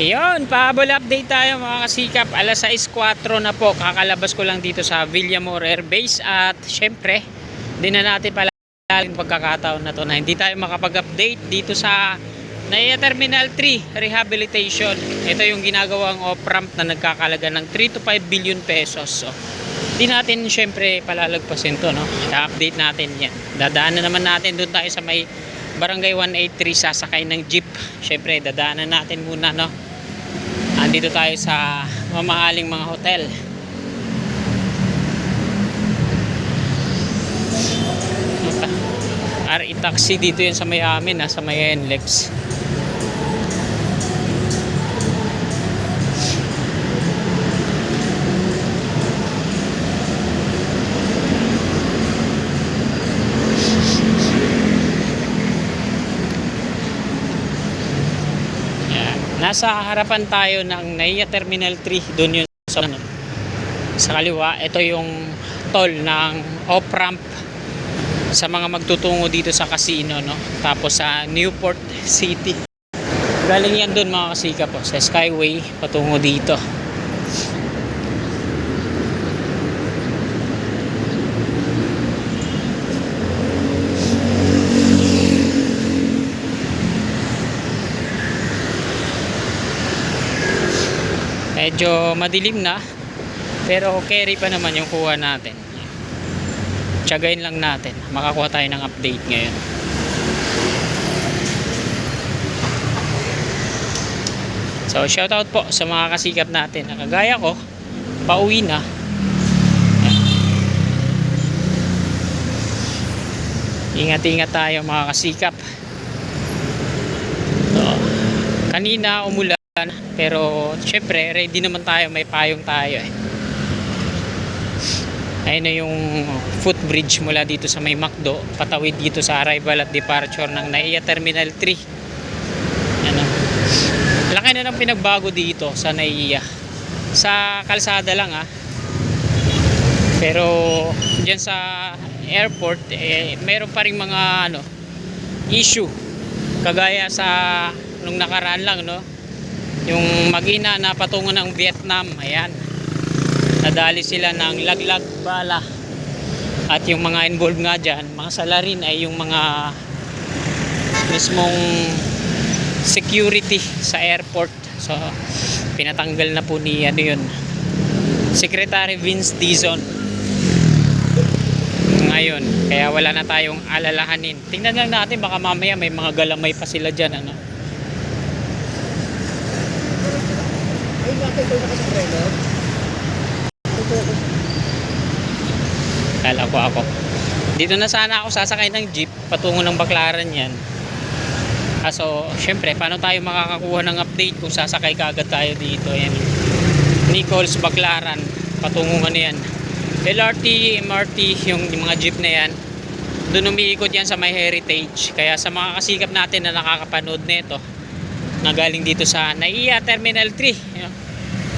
Iyon, pahabol update tayo mga kasikap. Alas 6:04 na po. Kakalabas ko lang dito sa Villamor Air Base. At syempre, di na natin pala pagkakataon na to na hindi tayo makapag-update dito sa NAIA Terminal 3 Rehabilitation. Ito yung ginagawang off-ramp na nagkakalaga ng 3 to 5 billion pesos. So, di natin syempre palalagpasin to, no? I-update natin yan. Dadaanan naman natin doon tayo sa may Barangay 183, sasakay ng jeep. Syempre, dadaanan natin muna, no? Andito tayo sa mamahaling mga hotel. RE Taxi dito yan sa may amin, sa may NLEX. Nasa harapan tayo ng NAIA Terminal 3. Doon yun sa kaliwa. Ito yung toll ng off-ramp sa mga magtutungo dito sa casino, no? Tapos sa Newport City. Galing yan doon mga kasika po, sa Skyway patungo dito. Medyo madilim na, pero carry pa naman yung kuha natin. Tiyagain lang natin, makakuha tayo ng update ngayon. So shoutout po sa mga kasikap natin na kagaya ko, pauwi na. Ingat-ingat tayo mga kasikap. So, kanina umulan, pero syempre ready naman tayo, may payong tayo eh. Ayun na yung footbridge mula dito sa may McDo, patawid dito sa arrival at departure ng NAIA Terminal 3. Ano? Laki na ng pinagbago dito sa NAIA. Sa kalsada lang pero diyan sa airport meron pa ring mga issue. Kagaya sa nung nakaraan lang, no? Yung mag-ina na patungo ng Vietnam, ayan. Nadali sila ng laglag bala. At yung mga involved nga dyan, mga salarin ay yung mga mismong security sa airport. So, pinatanggal na po ni Secretary Vince Dizon ngayon. Kaya wala na tayong alalahanin. Tingnan lang natin, baka mamaya may mga galamay pa sila dyan, Ay, bakit ito nakasombrero? Kala ko ako. Dito na sana ako sasakay ng jeep patungo ng Baclaran yan. So, syempre, paano tayo makakakuha ng update kung sasakay kaagad tayo dito? Yan. Nichols, Baclaran, patungo yan. LRT, MRT, yung mga jeep na yan. Doon umiikot yan sa may heritage. Kaya sa mga kasikap natin na nakakapanood nito, na galing dito sa NAIA Terminal 3,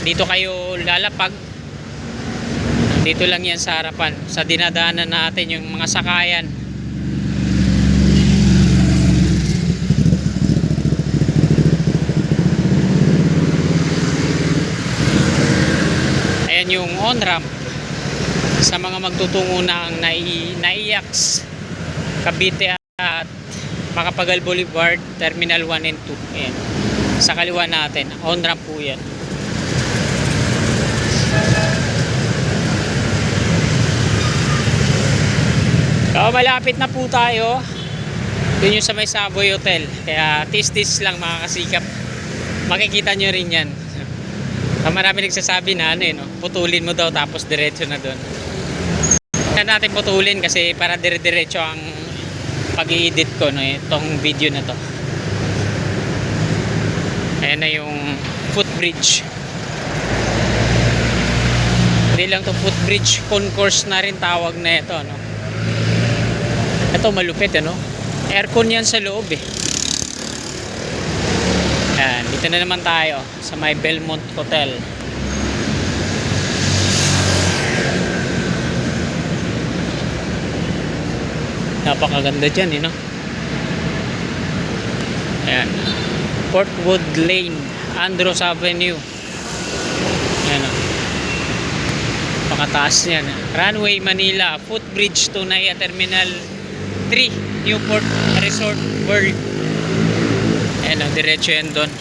dito kayo lalapag. Dito lang yan sa harapan, sa dinadaanan natin yung mga sakayan. Ayan yung on-ramp sa mga magtutungo ng NAIAX Cavite at Macapagal Boulevard, Terminal 1 and 2. Ayan. Sa kaliwa natin, on-ramp po yan. So, malapit na po tayo. Doon yung sa may Savoy Hotel. Kaya tis-tis lang mga kasikap. Makikita nyo rin yan. Marami nagsasabi na putulin mo daw tapos diretso na doon. Hindi natin putulin kasi para dire-diretso ang pag-i-edit ko itong video na to. Ayan na yung footbridge. Hindi lang to footbridge, concourse na rin tawag na ito, Ito malupit, aircon yan sa loob Ayan, dito na naman tayo sa may Belmont Hotel. Napakaganda dyan Ayan, Portwood Lane Andros Avenue. Yan o. Pakataas yan. Runway Manila, footbridge to Naya Terminal 3, Newport Resort World. Ayan o, diretso yan doon.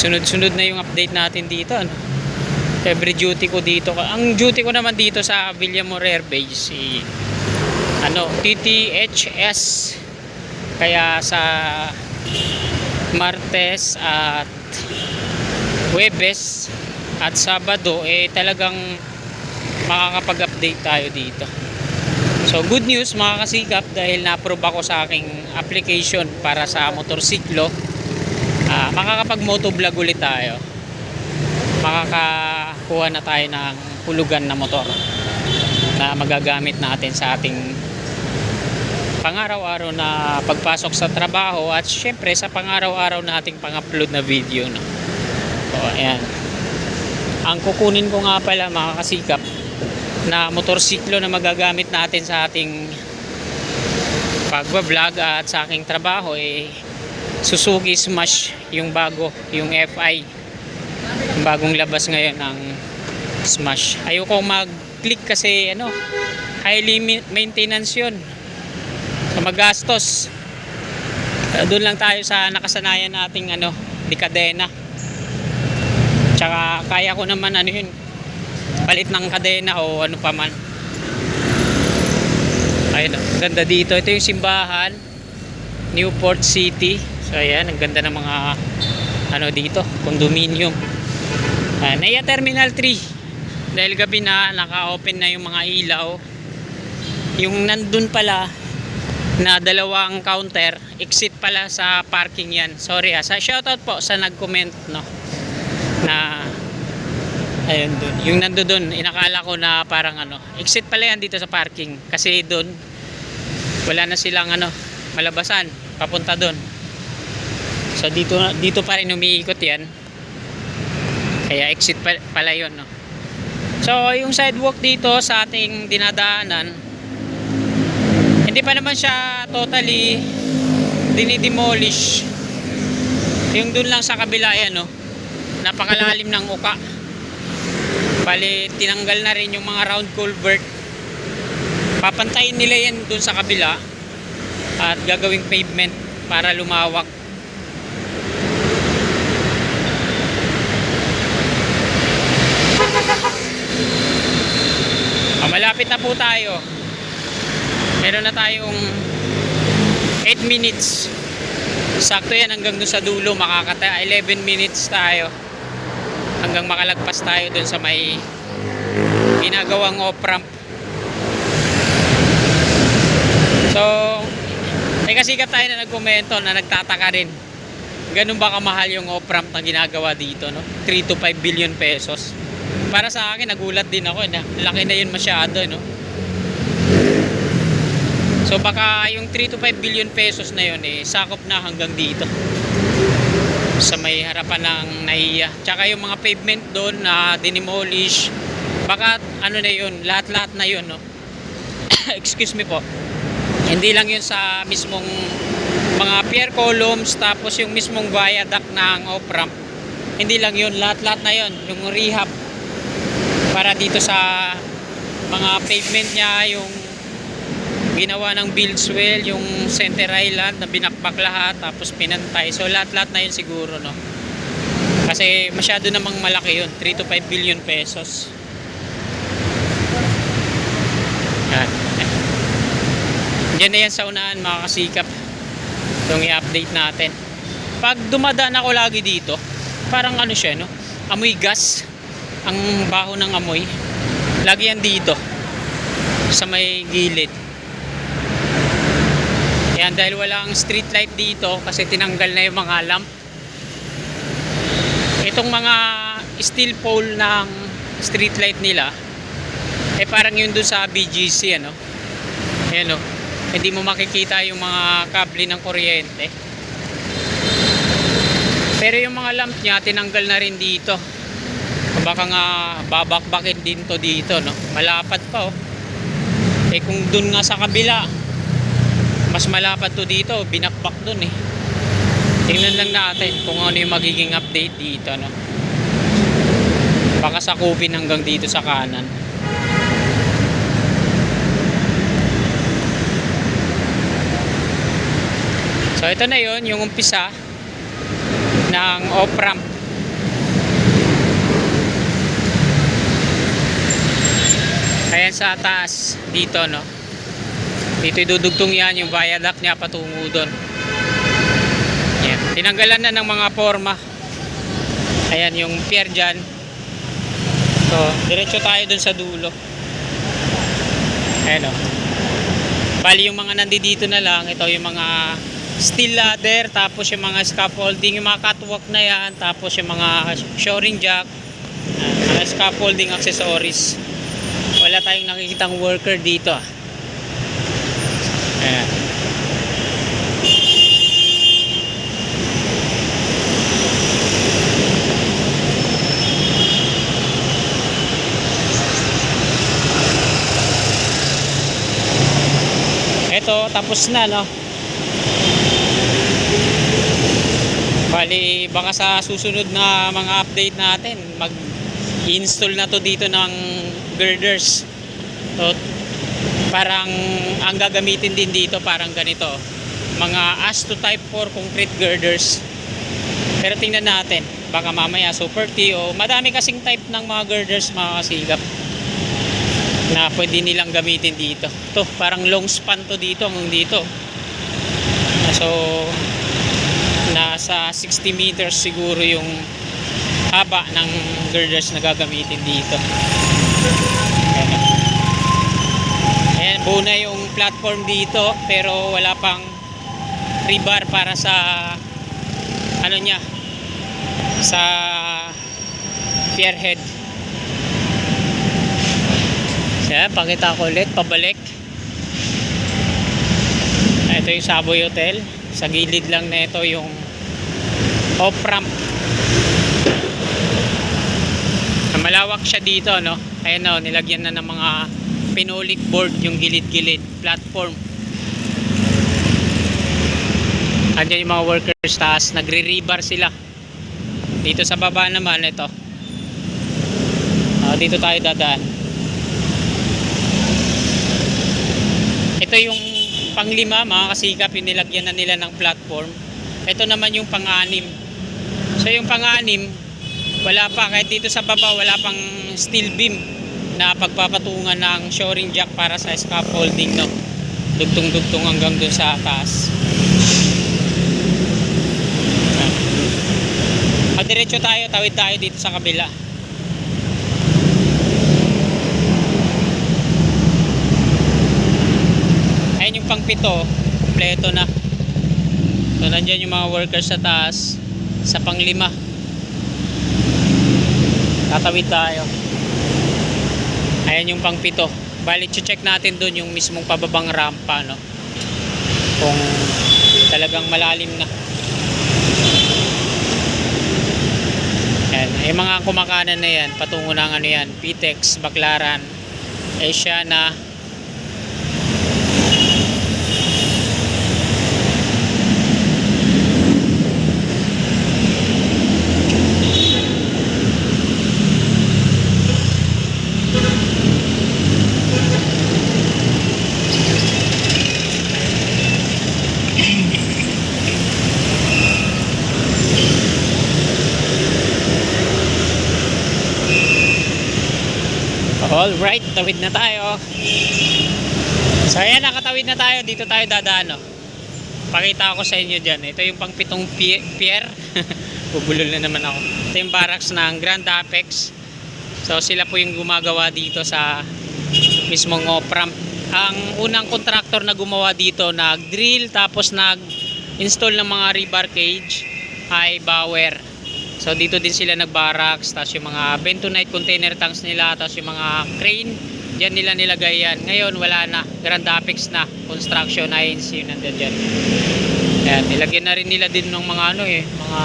Sunod-sunod na yung update natin dito, ano? Every duty ko dito. Ang duty ko naman dito sa Villamor Air Base, TTHS. Kaya sa Martes at Huwebes at Sabado talagang makakapag-update tayo dito. So good news mga kasikap, dahil na-approve ako sa aking application para sa motorsiklo. Makakapag motovlog ulit tayo. Makakakuha na tayo ng hulugan na motor na magagamit natin sa ating pang-araw-araw na pagpasok sa trabaho at syempre sa pang-araw-araw nating pang-upload na video, no? So ayan, ang kukunin ko nga pala mga kasikap na motorsiklo na magagamit natin sa ating pag-vlog at sa aking trabaho Suzuki Smash, yung bago, yung FI, yung bagong labas ngayon ng Smash. Ayoko mag-click kasi highly maintenance yun, magastos. Doon lang tayo sa nakasanayan nating di kadena. Tsaka kaya ko naman palit ng kadena o ano pa man. Ayun, ganda dito. Ito yung simbahan, Newport City. So ayan, ang ganda ng mga dito, condominium. Naya Terminal 3. Dahil gabi na, naka-open na yung mga ilaw. Yung nandun pala na dalawang counter, exit pala sa parking yan. Sorry sa shoutout po sa nag-comment, no, na ayun dun. Yung nandun dun, inakala ko na parang exit pala yan dito sa parking. Kasi dun, wala na silang malabasan, papunta dun. So dito pa rin umiikot yan. Kaya exit pala yun, no. So yung sidewalk dito sa ating dinadaanan, hindi pa naman siya totally dinidemolish. Yung dun lang sa kabila napakalalim ng uka. Bali tinanggal na rin yung mga round culvert. Papantayin nila yan dun sa kabila at gagawing pavement para lumawak. Malapit na po tayo. Meron na tayong 8 minutes. Sakto yan hanggang doon sa dulo. 11 minutes tayo hanggang makalagpas tayo doon sa may ginagawang off-ramp. So kasikap tayo na nagkomento na nagtataka rin, ganun ba kamahal yung off-ramp na ginagawa dito, no? 3 to 5 billion pesos. Para sa akin, nagulat din ako na laki na yun masyado, no? So baka yung 3 to 5 billion pesos na yun sakop na hanggang dito sa may harapan ng NAIA. Tsaka yung mga pavement doon na dinimolish, baka na yun, lahat-lahat na yun, no? Excuse me po. Hindi lang yun sa mismong mga pier columns, tapos yung mismong viaduct ng off-ramp. Hindi lang yun, lahat-lahat na yun. Yung rehab para dito sa mga pavement niya, yung ginawa ng Buildswell, yung Center Island na binakbak lahat tapos pinantay. So lahat-lahat na yun siguro, no? Kasi masyado namang malaki yun, 3 to 5 billion pesos. Yan. Diyan na yan sa unahan mga kasikap, itong i-update natin. Pag dumadaan ako lagi dito, parang siya, no? Amoy gas. Ang baho ng amoy. Lagi yan dito sa may gilid. Yan, dahil walang street light dito kasi tinanggal na yung mga lamp. Itong mga steel pole ng street light nila parang yun dun sa BGC, ayan, hindi mo makikita yung mga kable ng kuryente. Pero yung mga lamp niya tinanggal na rin dito. Baka nga babakbakin din to dito, no? Malapad pa, oh. Eh kung dun nga sa kabila, mas malapad to dito, binakbak dun eh. Tingnan lang natin kung ano yung magiging update dito, no? Baka sakupin hanggang dito sa kanan. So ito na yon yung umpisa ng off-ramp. Ayan sa taas dito, no? Dito idudugtong yan yung viaduct niya patungo doon. Ayan. Tinanggalan na ng mga forma. Ayan yung pier dyan. So diretso tayo doon sa dulo. Ayan, o. Bali yung mga nandito na lang, ito yung mga steel ladder, tapos yung mga scaffolding, yung mga catwalk na yan, tapos yung mga shoring jack, mga scaffolding accessories. Wala tayong nakikitang worker dito. Ayan. Ito, tapos na, no? Bali, baka sa susunod na mga update natin, mag-install na to dito ng girders. So, parang ang gagamitin din dito parang ganito, mga ASTO type 4 concrete girders. Pero tingnan natin, baka mamaya super T o madami kasing type ng mga girders, mga kasigap, na pwede nilang gamitin dito. To, parang long span to dito hanggang dito. So nasa 60 meters siguro yung haba ng girders na gagamitin dito. Ayan, buo na yung platform dito, pero wala pang rebar para sa ano niya, sa pier head. Ayan, pakita ko ulit, pabalik. Ito yung Savoy Hotel. Sa gilid lang na ito yung off-ramp. Malawak siya dito, no? Ayan, no, nilagyan na ng mga pinolik board yung gilid-gilid platform. Andiyan yung mga workers taas, nagre-rebar sila. Dito sa baba naman, ito. Dito tayo dadaan. Ito yung pang-5, mga kasikap, yung nilagyan na nila ng platform. Ito naman yung pang-6. So yung pang-6, wala pa, kahit dito sa baba wala pang steel beam na pagpapatungan ng shoring jack para sa scaffolding, no? Dugtong-dugtong hanggang dun sa taas. Diretso tayo, tawid tayo dito sa kabila. Ayan yung pang-7, kompleto na. So nandyan yung mga workers sa taas. Sa pang-5 tatawid tayo. Ayan yung pang-7. Bali, check natin dun yung mismong pababang rampa, no? Kung talagang malalim na. Ayan, yung mga kumakanan na yan, patungo ng ano yan, Pitex, Baclaran, Asiana. Alright, tawid na tayo. So ayan, nakatawid na tayo. Dito tayo dadaan, no? Pakita ko sa inyo dyan. Ito yung pang-7 pier. Bubulol na naman ako. Ito yung barracks ng Grand Apex. So sila po yung gumagawa dito sa mismong off-ramp. Ang unang contractor na gumawa dito, nag-drill tapos nag-install ng mga rebar cage, ay Bauer. So dito din sila nag-barracks, tapos yung mga bentonite container tanks nila, tapos yung mga crane, dyan nila nilagay yan. Ngayon wala na, Grand Apex na, construction, INC, nandun dyan. Ayan, nilagyan na rin nila din ng mga ano mga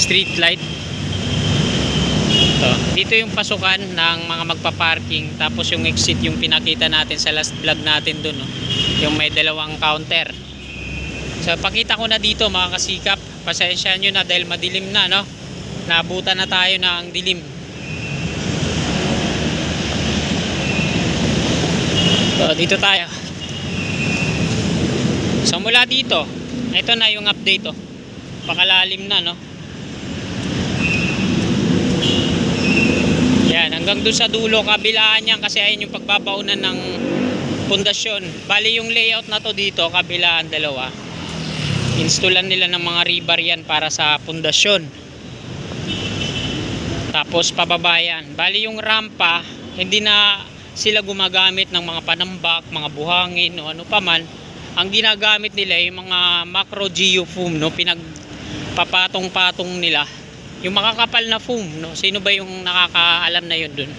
street light. So, dito yung pasukan ng mga magpa-parking, tapos yung exit yung pinakita natin sa last vlog natin dun, no? Yung may dalawang counter. So pakita ko na dito mga kasikap, pasensya nyo na dahil madilim na, no? Naabutan na tayo ng dilim. So dito tayo. So mula dito, ito na yung update, oh. Pakalalim na, no? Yan, hanggang dun sa dulo, kabilaan yan kasi ayun yung pagbabaunan ng pundasyon. Bali yung layout na to dito, kabilaan dalawa. Installan nila ng mga rebar yan para sa pundasyon. Tapos pababayan. Bali yung rampa, hindi na sila gumagamit ng mga panambak, mga buhangin o ano pa man. Ang ginagamit nila yung mga macro geofoam, no? Pinagpapatong-patong nila yung makakapal na foam, no? Sino ba yung nakakaalam na yun dun?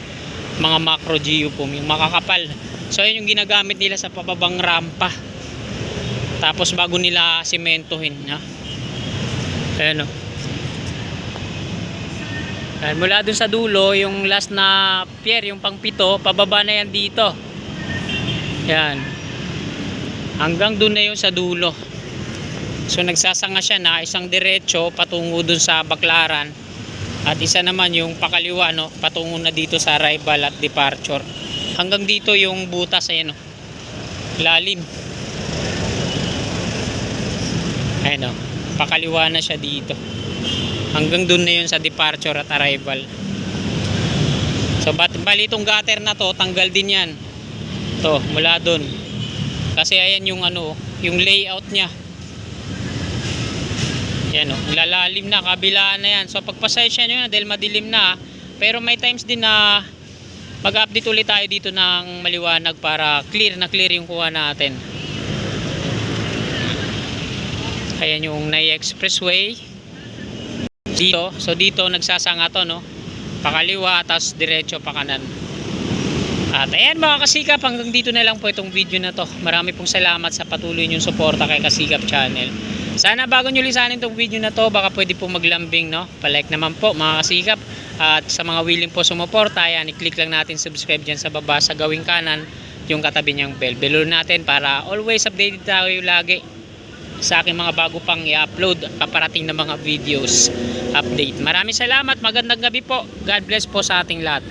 Mga macro geofoam, yung makakapal. So yun yung ginagamit nila sa pababang rampa. Tapos bago nila sementohin, no? Ayan, no? Ayan, mula dun sa dulo, yung last na pier, yung pang-pito, pababa na yan dito. Yan. Hanggang dun na yun sa dulo. So nagsasanga siya na isang diretso patungo dun sa Baklaran, at isa naman yung pakaliwa, no, patungo na dito sa arrival at departure. Hanggang dito yung butas, ayan, no, lalim. Ayan, no, pakaliwa na siya dito. Hanggang dun na yun sa departure at arrival. So bali itong gutter na to, tanggal din yan. To, mula dun. Kasi ayan yung ano, yung layout niya. Yan, o, lalalim na, kabilaan na yan. So pagpasensya nyo na dahil madilim na, pero may times din na mag-update ulit tayo dito ng maliwanag para clear na clear yung kuha natin. Ayan yung Nai Expressway dito. So dito nagsasanga to, no, pakaliwa tapos diretso pa kanan. At ayan mga kasikap, hanggang dito na lang po itong video na to. Marami pong salamat sa patuloy nyong suporta kay Kasikap Channel. Sana bago nyo lisanin itong video na to, baka pwede po maglambing, no? Palike naman po mga kasikap. At sa mga willing po sumuporta, ayan, i-click lang natin subscribe dyan sa baba sa gawing kanan, yung katabi niyang bell. Bell natin para always updated tayo lagi sa aking mga bago pang i-upload paparating na mga videos update. Maraming salamat, magandang gabi po. God bless po sa ating lahat.